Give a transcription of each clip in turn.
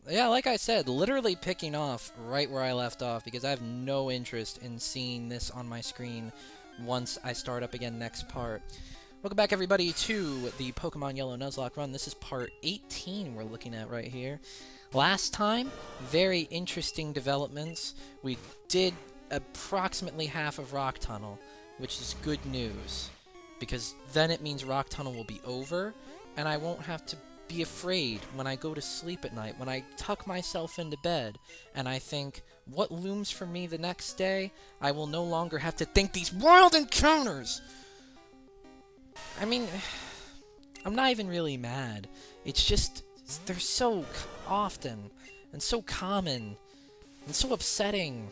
Yeah, like I said, literally picking off right where I left off because I have no interest in seeing this on my screen once I start up again next part. Welcome back, everybody, to the Pokemon Yellow Nuzlocke run. This is part 18 we're looking at right here. Last time, very interesting developments. We did approximately half of Rock Tunnel, which is good news, because then it means Rock Tunnel will be over, and I won't have to be afraid when I go to sleep at night, when I tuck myself into bed, and I think, what looms for me the next day? I will no longer have to think these wild encounters! I mean, I'm not even really mad. It's just, they're so often, and so common, and so upsetting.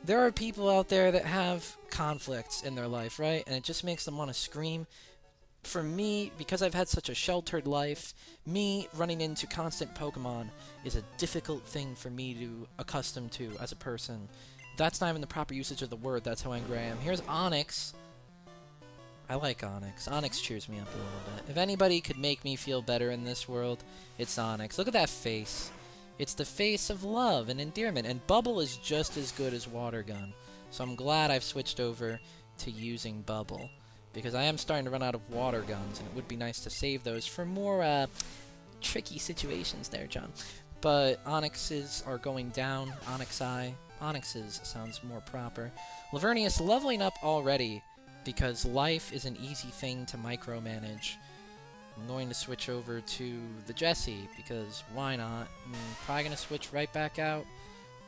There are people out there that have conflicts in their life, right? And it just makes them want to scream. For me, because I've had such a sheltered life, me running into constant Pokemon is a difficult thing for me to accustom to as a person. That's not even the proper usage of the word, that's how angry I am. Here's Onyx. I like Onyx. Onyx cheers me up a little bit. If anybody could make me feel better in this world, it's Onyx. Look at that face. It's the face of love and endearment, and Bubble is just as good as Water Gun. So I'm glad I've switched over to using Bubble, because I am starting to run out of Water Guns, and it would be nice to save those for more tricky situations there, John. But Onyxes are going down. Onyxi. Onyxes sounds more proper. Lavernius leveling up already, because life is an easy thing to micromanage. I'm going to switch over to the Jessie, because why not? I'm probably going to switch right back out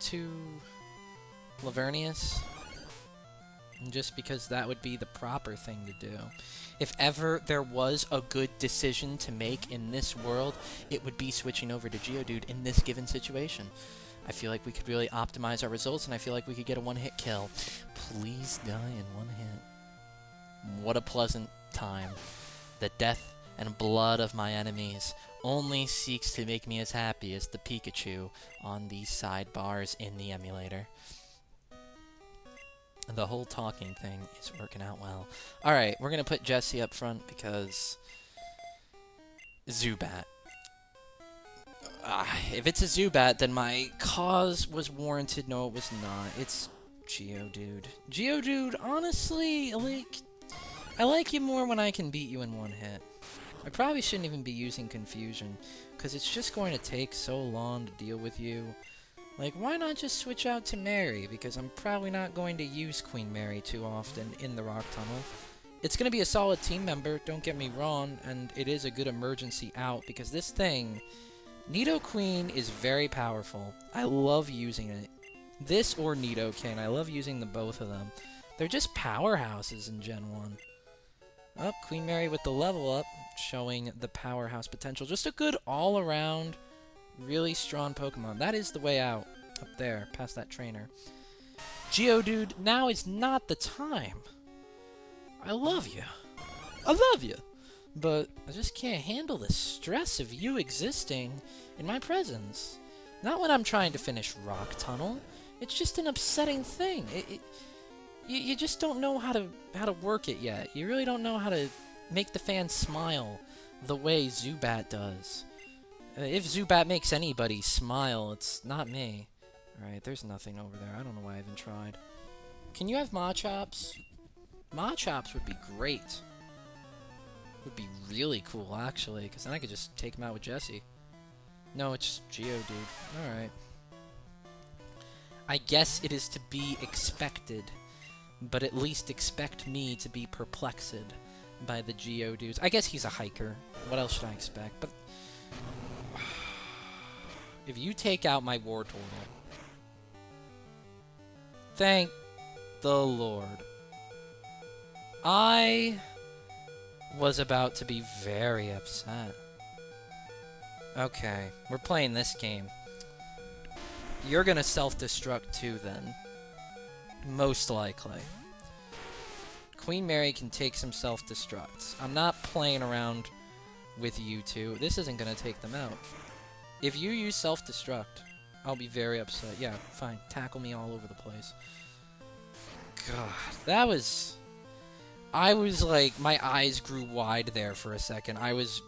to Lavernius, just because that would be the proper thing to do. If ever there was a good decision to make in this world, it would be switching over to Geodude in this given situation. I feel like we could really optimize our results, and I feel like we could get a one-hit kill. Please die in one hit. What a pleasant time. The death and blood of my enemies only seeks to make me as happy as the Pikachu on these sidebars in the emulator. The whole talking thing is working out well. Alright, we're going to put Jessie up front because Zubat. If it's a Zubat, then my cause was warranted. No, it was not. It's Geodude. Geodude, honestly, I like you more when I can beat you in one hit. I probably shouldn't even be using Confusion, because it's just going to take so long to deal with you. Like, why not just switch out to Mary? Because I'm probably not going to use Queen Mary too often in the Rock Tunnel. It's going to be a solid team member, don't get me wrong, and it is a good emergency out, because this thing, Nidoqueen, is very powerful. I love using it. This or Nidoking, I love using the both of them. They're just powerhouses in Gen 1. Oh, Queen Mary with the level up, showing the powerhouse potential. Just a good all-around, really strong Pokemon. That is the way out, up there, past that trainer. Geodude, now is not the time. I love you. I love you. But I just can't handle the stress of you existing in my presence. Not when I'm trying to finish Rock Tunnel. It's just an upsetting thing. You just don't know how to work it yet. You really don't know how to make the fans smile the way Zubat does. If Zubat makes anybody smile, it's not me. Alright, there's nothing over there. I don't know why I even tried. Can you have Machops? Machops would be great. Would be really cool, actually, because then I could just take him out with Jessie. No, it's Geodude. Alright. I guess it is to be expected. But at least expect me to be perplexed by the Geodudes. I guess he's a hiker. What else should I expect? But if you take out my Wartortle, thank the Lord. I was about to be very upset. Okay, we're playing this game. You're gonna self-destruct too, then. Most likely. Queen Mary can take some self-destructs. I'm not playing around with you two. This isn't going to take them out. If you use self-destruct, I'll be very upset. Yeah, fine. Tackle me all over the place. God, that was... I was like, my eyes grew wide there for a second. I was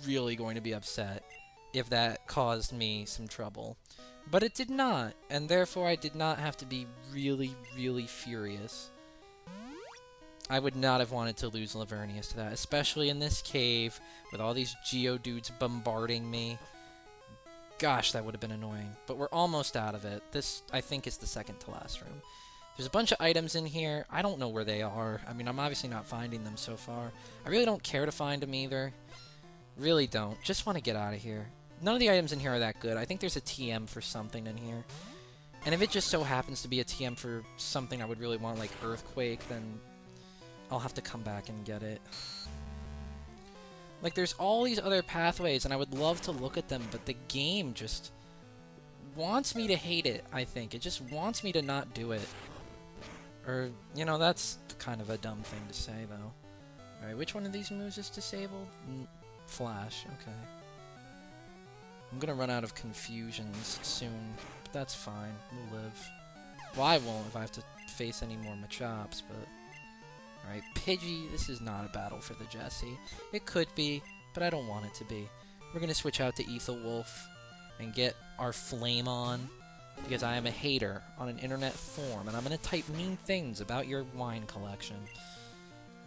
really going to be upset if that caused me some trouble. But it did not, and therefore I did not have to be really, really furious. I would not have wanted to lose Lavernius to that, especially in this cave with all these Geodudes bombarding me. Gosh, that would have been annoying. But we're almost out of it. This, I think, is the second to last room. There's a bunch of items in here. I don't know where they are. I mean, I'm obviously not finding them so far. I really don't care to find them either. Really don't. Just want to get out of here. None of the items in here are that good. I think there's a TM for something in here. And if it just so happens to be a TM for something I would really want, like Earthquake, then I'll have to come back and get it. Like, there's all these other pathways, and I would love to look at them, but the game just wants me to hate it, I think. It just wants me to not do it. Or, you know, that's kind of a dumb thing to say, though. Alright, which one of these moves is disabled? Flash, okay. I'm gonna run out of confusions soon, but that's fine. We'll live. Well, I won't if I have to face any more Machops, but... Alright, Pidgey, this is not a battle for the Jessie. It could be, but I don't want it to be. We're gonna switch out to Ethelwolf and get our flame on, because I am a hater on an internet forum, and I'm gonna type mean things about your wine collection.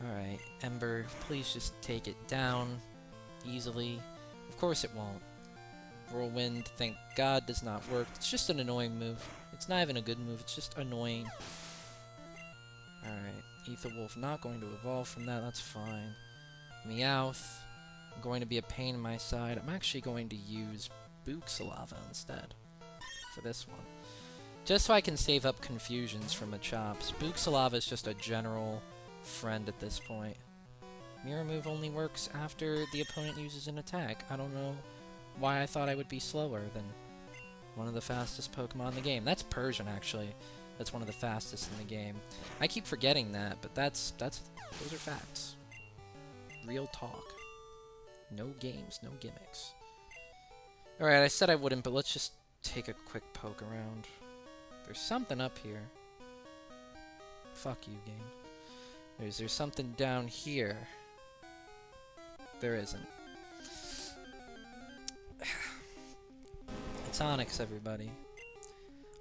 Alright, Ember, please just take it down easily. Of course it won't. Whirlwind, thank God, does not work. It's just an annoying move. It's not even a good move, it's just annoying. Alright, Ethelwolf not going to evolve from that, that's fine. Meowth, I'm going to be a pain in my side. I'm actually going to use Booksalava instead for this one. Just so I can save up confusions from Machops. Booksalava is just a general friend at this point. Mirror move only works after the opponent uses an attack. I don't know why I thought I would be slower than one of the fastest Pokemon in the game. That's Persian, actually. That's one of the fastest in the game. I keep forgetting that, but those are facts. Real talk. No games, no gimmicks. Alright, I said I wouldn't, but let's just take a quick poke around. There's something up here. Fuck you, game. There's something down here. There isn't. It's Onix, everybody.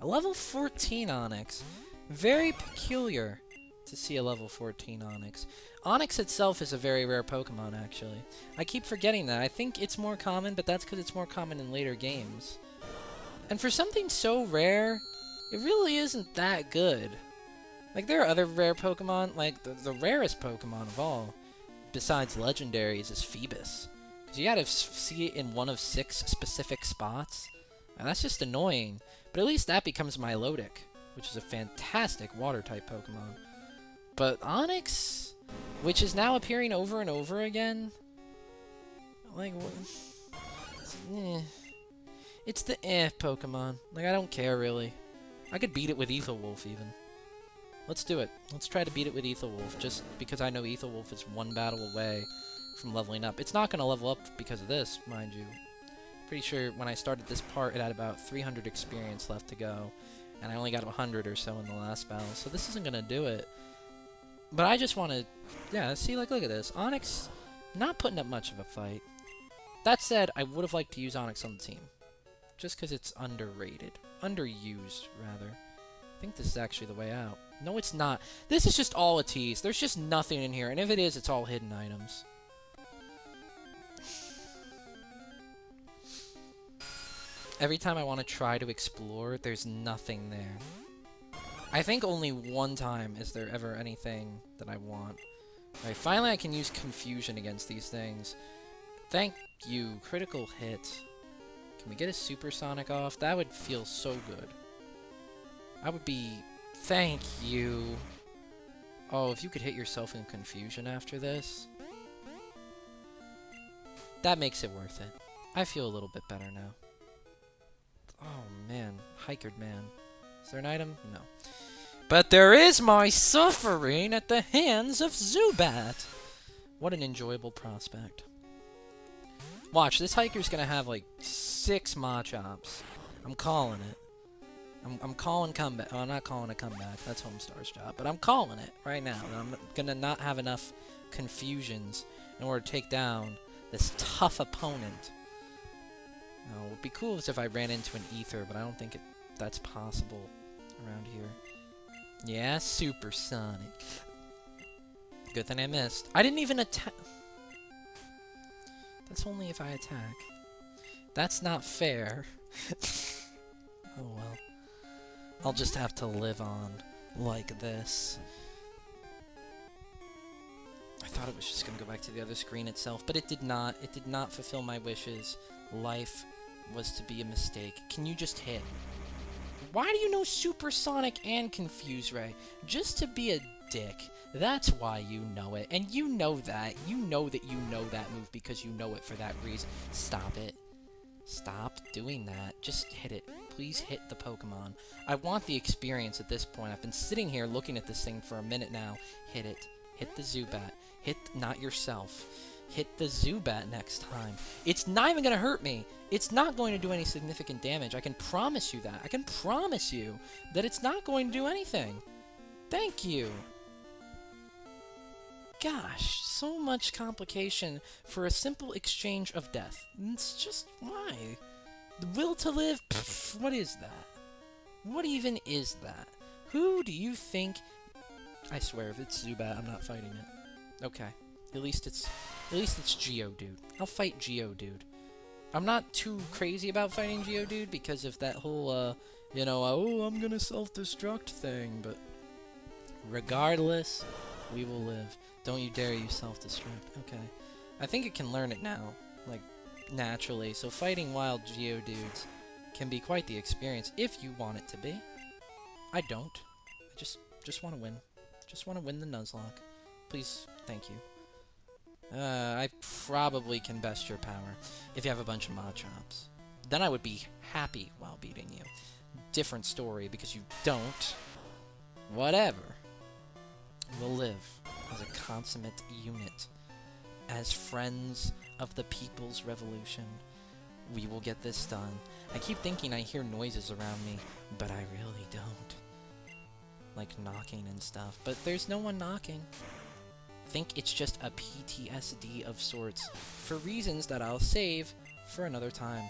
A level 14 Onix. Very peculiar to see a level 14 Onix. Onix itself is a very rare Pokemon, actually. I keep forgetting that. I think it's more common, but that's because it's more common in later games. And for something so rare, it really isn't that good. Like, there are other rare Pokemon, like, the rarest Pokemon of all, besides legendaries, is Phoebus. Because you gotta see it in one of 6 specific spots. And that's just annoying. But at least that becomes Milotic, which is a fantastic Water-type Pokemon. But Onix, which is now appearing over and over again, like, it's the Pokemon. Like, I don't care, really. I could beat it with Ethelwolf, even. Let's do it. Let's try to beat it with Ethelwolf, just because I know Ethelwolf is one battle away from leveling up. It's not going to level up because of this, mind you. Pretty sure when I started this part, it had about 300 experience left to go, and I only got 100 or so in the last battle, so this isn't going to do it. But I just want to, yeah, see, like, look at this. Onix, not putting up much of a fight. That said, I would have liked to use Onix on the team, just because it's underrated. Underused, rather. I think this is actually the way out. No, it's not. This is just all a tease. There's just nothing in here, and if it is, it's all hidden items. Every time I want to try to explore, there's nothing there. I think only one time is there ever anything that I want. Alright, finally I can use Confusion against these things. Thank you. Critical hit. Can we get a Supersonic off? That would feel so good. I would be... Thank you. Oh, if you could hit yourself in Confusion after this. That makes it worth it. I feel a little bit better now. Oh, man. Hikered man. Is there an item? No. But there is my suffering at the hands of Zubat! What an enjoyable prospect. Watch, this hiker's gonna have, like, 6 Machops. I'm calling it. I'm calling comeback. Oh, I'm not calling a comeback. That's Homestar's job. But I'm calling it right now. I'm gonna not have enough confusions in order to take down this tough opponent. Oh, it would be cool if I ran into an ether, but I don't think that's possible around here. Yeah, supersonic. Good thing I missed. I didn't even attack. That's only if I attack. That's not fair. Oh well. I'll just have to live on like this. I thought it was just going to go back to the other screen itself, but it did not. It did not fulfill my wishes. Life was to be a mistake. Can you just hit? Why do you know Supersonic and Confuse Ray? Just to be a dick. That's why you know it. And you know that. You know that you know that move because you know it for that reason. Stop it. Stop doing that. Just hit it. Please hit the Pokemon. I want the experience at this point. I've been sitting here looking at this thing for a minute now. Hit it. Hit the Zubat. Hit, not yourself. Hit the Zubat next time. It's not even going to hurt me. It's not going to do any significant damage. I can promise you that. I can promise you that it's not going to do anything. Thank you. Gosh, so much complication for a simple exchange of death. It's just, why? The will to live? Pfft, what is that? What even is that? Who do you think... I swear, if it's Zubat, I'm not fighting it. Okay. At least it's Geodude. I'll fight Geodude. I'm not too crazy about fighting Geodude because of that whole, you know, oh, I'm gonna self-destruct thing, but regardless, we will live. Don't you dare you self-destruct. Okay. I think it can learn it now, like, naturally, so fighting wild Geodudes can be quite the experience if you want it to be. I don't. I just want to win. Just want to win the Nuzlocke. Please, thank you. I probably can best your power if you have a bunch of Machops. Then I would be happy while beating you. Different story, because you don't. Whatever. We'll live as a consummate unit. As friends of the People's Revolution. We will get this done. I keep thinking I hear noises around me, but I really don't. Like knocking and stuff. But there's no one knocking. Think it's just a PTSD of sorts, for reasons that I'll save for another time.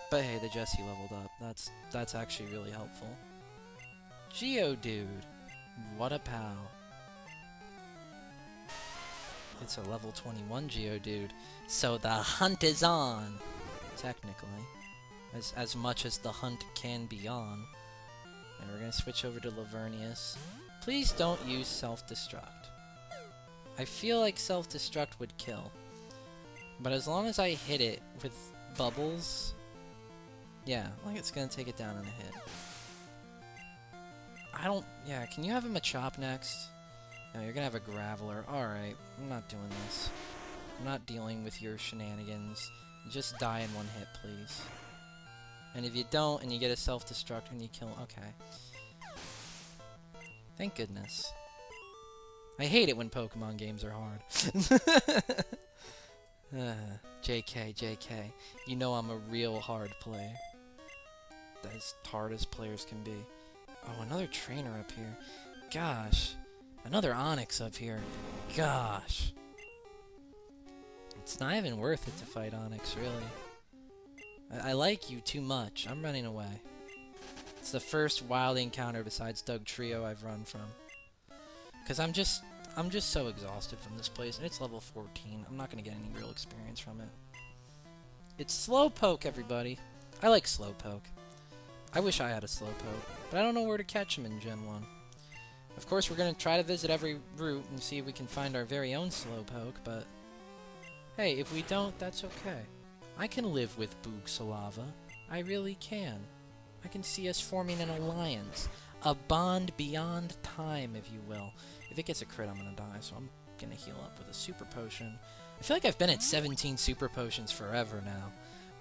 But hey, the Jessie leveled up. That's actually really helpful. Geodude, what a pal. It's a level 21 Geodude, so the hunt is on, technically. As much as the hunt can be on. And we're gonna switch over to Lavernius. Please don't use self-destruct. I feel like self-destruct would kill. But as long as I hit it with bubbles, yeah, like it's gonna take it down in a hit. Yeah, can you have a Machop next? No, you're gonna have a Graveler. Alright, I'm not doing this. I'm not dealing with your shenanigans. Just die in one hit, please. And if you don't, and you get a self-destruct and you kill... Okay. Thank goodness. I hate it when Pokemon games are hard. JK, JK. You know I'm a real hard player. As hard as players can be. Oh, another trainer up here. Gosh. Another Onix up here. Gosh. It's not even worth it to fight Onix, really. I like you too much. I'm running away. It's the first wild encounter besides Doug Trio I've run from. Because I'm just so exhausted from this place, and it's level 14. I'm not going to get any real experience from it. It's Slowpoke, everybody. I like Slowpoke. I wish I had a Slowpoke, but I don't know where to catch him in Gen 1. Of course, we're going to try to visit every route and see if we can find our very own Slowpoke, but... Hey, if we don't, that's okay. I can live with Boogsalava. I really can. I can see us forming an alliance. A bond beyond time, if you will. If it gets a crit, I'm gonna die, so I'm gonna heal up with a Super Potion. I feel like I've been at 17 Super Potions forever now.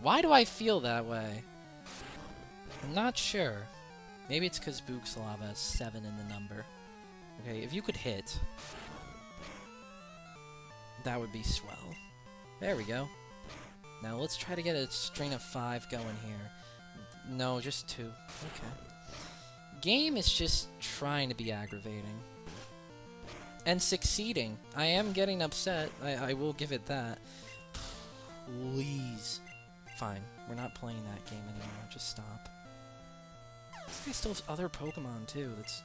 Why do I feel that way? I'm not sure. Maybe it's because Boogsalava has 7 in the number. Okay, if you could hit, that would be swell. There we go. Now let's try to get a string of 5 going here. No, just 2. Okay. Game is just trying to be aggravating. And succeeding. I am getting upset. I will give it that. Please. fine. We're not playing that game anymore. Just stop. This guy still has other Pokemon, too. That's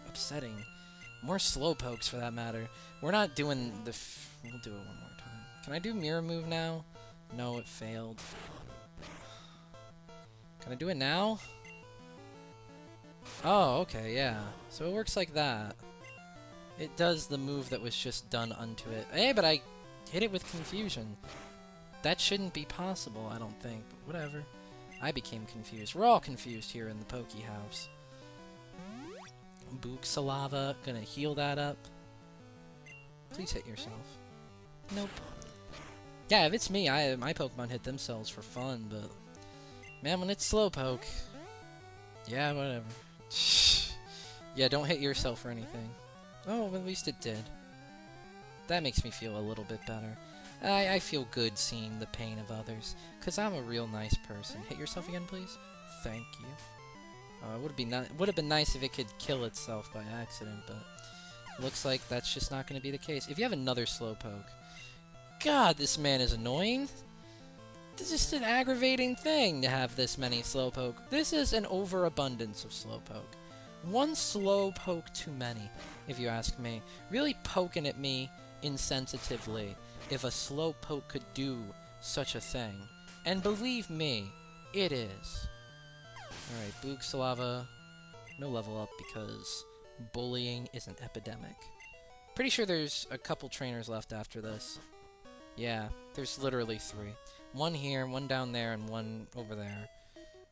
upsetting. More Slowpokes, for that matter. We're not doing the... We'll do it one more time. Can I do Mirror Move now? No, it failed. Can I do it now? Oh, okay, yeah. So it works like that. It does the move that was just done unto it. Hey, but I hit it with confusion. That shouldn't be possible, I don't think. But whatever. I became confused. We're all confused here in the Poke House. Booksalava, gonna heal that up. Please hit yourself. Nope. Yeah, if it's me, my Pokemon hit themselves for fun, but... Man, when it's Slowpoke... Yeah, whatever. Yeah, don't hit yourself or anything. Oh, at least it did. That makes me feel a little bit better. I feel good seeing the pain of others, because I'm a real nice person. Hit yourself again, please? Thank you. It would have been nice if it could kill itself by accident, but looks like that's just not going to be the case. If you have another Slowpoke... God, this man is annoying! This is just an aggravating thing to have this many Slowpoke. This is an overabundance of Slowpoke. One Slowpoke too many, if you ask me. Really poking at me insensitively if a Slowpoke could do such a thing. And believe me, it is. Alright, Booksalava, no level up because bullying is an epidemic. Pretty sure there's a couple trainers left after this. Yeah, there's literally 3. One here, one down there, and one over there.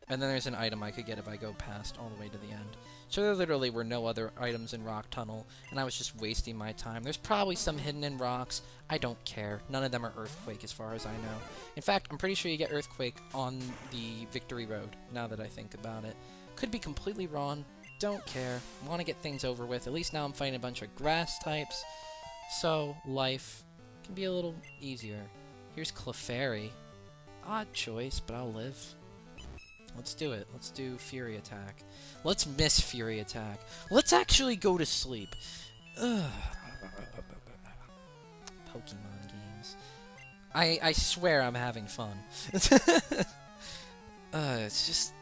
And then there's an item I could get if I go past all the way to the end. So there literally were no other items in Rock Tunnel, and I was just wasting my time. There's probably some hidden in rocks. I don't care. None of them are Earthquake as far as I know. In fact, I'm pretty sure you get Earthquake on the Victory Road, now that I think about it. Could be completely wrong. Don't care. Want to get things over with. At least now I'm fighting a bunch of grass types. So, life can be a little easier. Here's Clefairy. Odd choice, but I'll live. Let's do it. Let's do Fury Attack. Let's miss Fury Attack. Let's actually go to sleep. Ugh. Pokemon games. I swear I'm having fun. It's just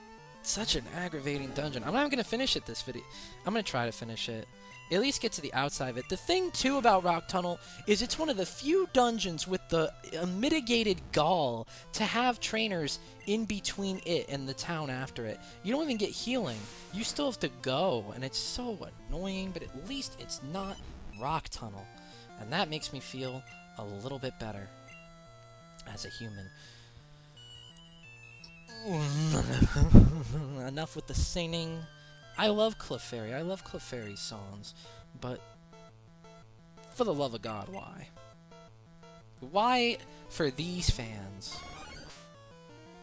such an aggravating dungeon. I'm not even going to finish it this video. I'm going to try to finish it. At least get to the outside of it. The thing, too, about Rock Tunnel is it's one of the few dungeons with the mitigated gall to have trainers in between it and the town after it. You don't even get healing. You still have to go, and it's so annoying, but at least it's not Rock Tunnel. And that makes me feel a little bit better as a human. Enough with the singing. I love Clefairy. I love Clefairy's songs. But, for the love of God, why? Why for these fans?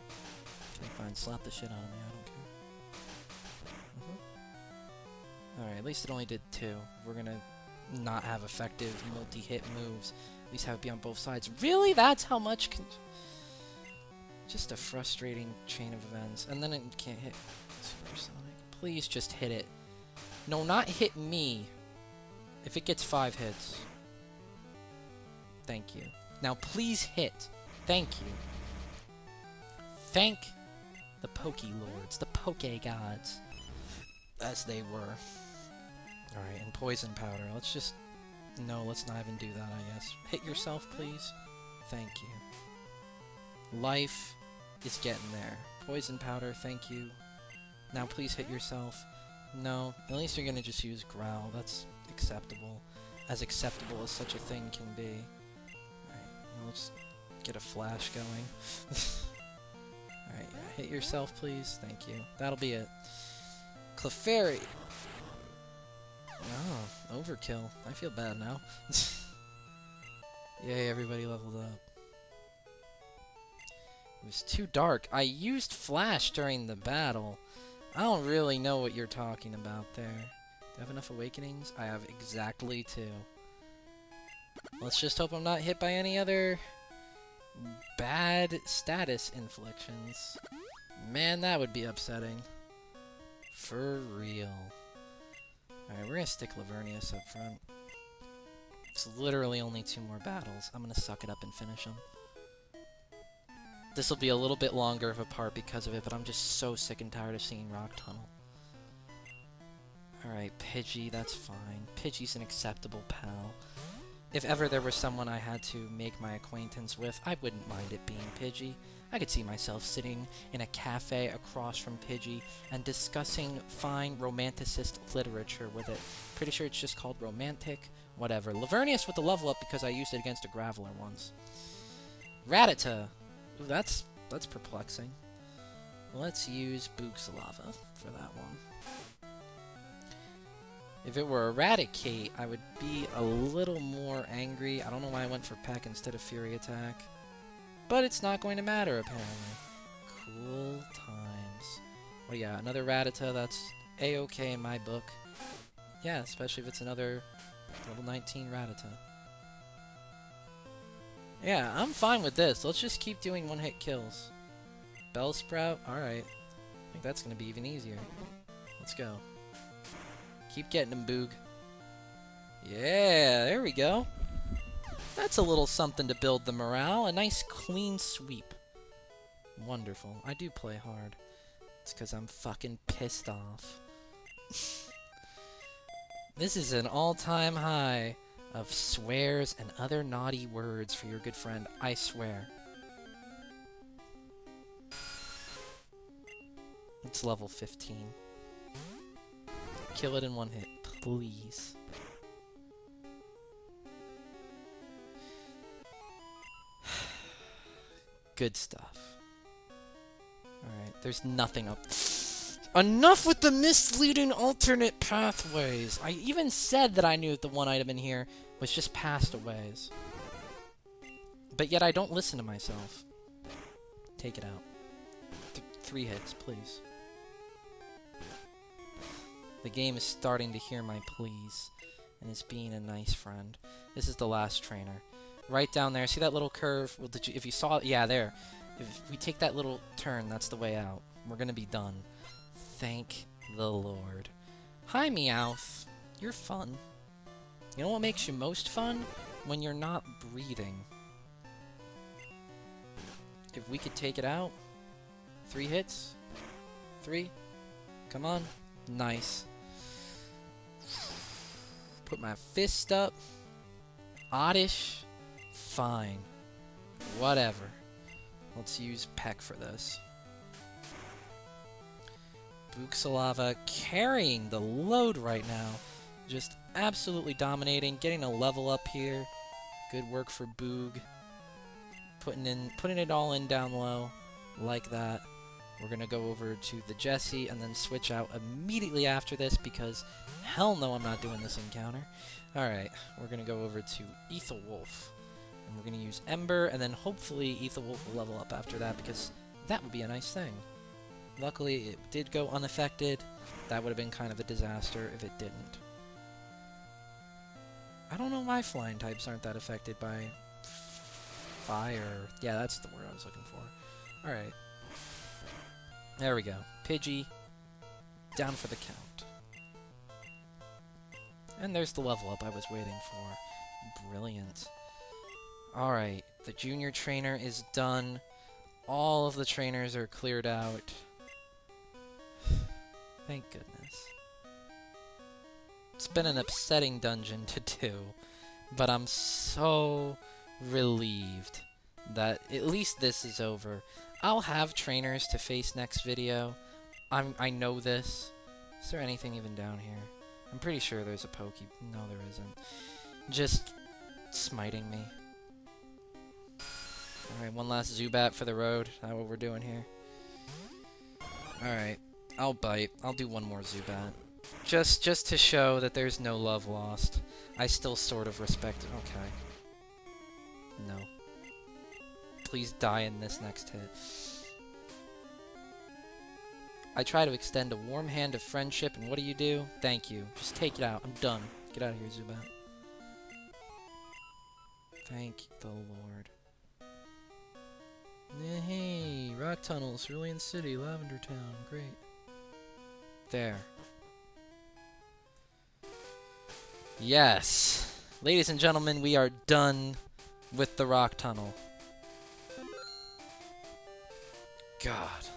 Okay, fine. Slap the shit out of me. I don't care. Alright, at least it only did 2. We're gonna not have effective multi-hit moves. At least have it be on both sides. Really? That's how much can... Just a frustrating chain of events. And then it can't hit Supersonic. Please just hit it. No, not hit me. If it gets 5 hits. Thank you. Now please hit. Thank you. Thank the Poke Lords, the Poke Gods, as they were. Alright, and Poison Powder. Let's just... No, let's not even do that, I guess. Hit yourself, please. Thank you. Life is getting there. Poison Powder, thank you. Now please hit yourself. No, at least you're gonna just use Growl. That's acceptable. As acceptable as such a thing can be. Alright, well, let's get a flash going. Alright, yeah, hit yourself please. Thank you. That'll be it. Clefairy! Oh, overkill. I feel bad now. Yay, everybody leveled up. It was too dark. I used flash during the battle. I don't really know what you're talking about there. Do I have enough awakenings? I have exactly 2. Let's just hope I'm not hit by any other bad status inflictions. Man, that would be upsetting. For real. Alright, we're gonna stick Lavernius up front. It's literally only 2 more battles. I'm gonna suck it up and finish them. This will be a little bit longer of a part because of it, but I'm just so sick and tired of seeing Rock Tunnel. Alright, Pidgey, that's fine. Pidgey's an acceptable pal. If ever there was someone I had to make my acquaintance with, I wouldn't mind it being Pidgey. I could see myself sitting in a cafe across from Pidgey and discussing fine romanticist literature with it. Pretty sure it's just called Romantic. Whatever. Lavernius with the level up because I used it against a Graveler once. Rattata. Ooh, that's perplexing. Let's use Boogsalava for that one. If it were Eradicate, I would be a little more angry. I don't know why I went for Peck instead of Fury Attack. But it's not going to matter, apparently. Cool times. Well, yeah, another Rattata, that's A-okay in my book. Yeah, especially if it's another level 19 Rattata. Yeah, I'm fine with this. Let's just keep doing one-hit kills. Bellsprout, alright. I think that's going to be even easier. Let's go. Keep getting them, Boog. Yeah, there we go. That's a little something to build the morale. A nice clean sweep. Wonderful. I do play hard. It's because I'm fucking pissed off. This is an all-time high of swears and other naughty words for your good friend. I swear. It's level 15. Kill it in one hit, please. Good stuff. Alright, there's nothing up. Enough with the misleading alternate pathways! I even said that I knew that the one item in here was just pastaways. But yet I don't listen to myself. Take it out. 3 hits, please. The game is starting to hear my pleas, and is being a nice friend. This is the last trainer. Right down there. See that little curve? Well, if you saw it, yeah, there. If we take that little turn, that's the way out. We're gonna be done. Thank the Lord. Hi, Meowth. You're fun. You know what makes you most fun? When you're not breathing. If we could take it out. 3 hits. 3. Come on. Nice. Put my fist up. Oddish. Fine. Whatever. Let's use Peck for this. Boogsalava carrying the load right now. Just absolutely dominating. Getting a level up here. Good work for Boog. Putting it all in down low. Like that. We're gonna go over to the Jessie and then switch out immediately after this because hell no, I'm not doing this encounter. Alright, we're gonna go over to Ethelwolf. And we're gonna use Ember, and then hopefully Ethelwolf will level up after that because that would be a nice thing. Luckily, it did go unaffected. That would have been kind of a disaster if it didn't. I don't know why flying types aren't that affected by fire. Yeah, that's the word I was looking for. Alright. There we go. Pidgey, down for the count. And there's the level up I was waiting for. Brilliant. Alright, the junior trainer is done. All of the trainers are cleared out. Thank goodness. It's been an upsetting dungeon to do, but I'm so relieved that at least this is over. I'll have trainers to face next video. I know this. Is there anything even down here? I'm pretty sure there's a No, there isn't. Just smiting me. Alright, one last Zubat for the road. Is that what we're doing here? Alright, I'll bite. I'll do one more Zubat. Just to show that there's no love lost. I still sort of respect it. Okay. No. Please die in this next hit. I try to extend a warm hand of friendship, and what do? Thank you. Just take it out. I'm done. Get out of here, Zubat. Thank the Lord. Hey, Rock Tunnel, Cerulean City, Lavender Town. Great. There. Yes. Ladies and gentlemen, we are done with the Rock Tunnel. God.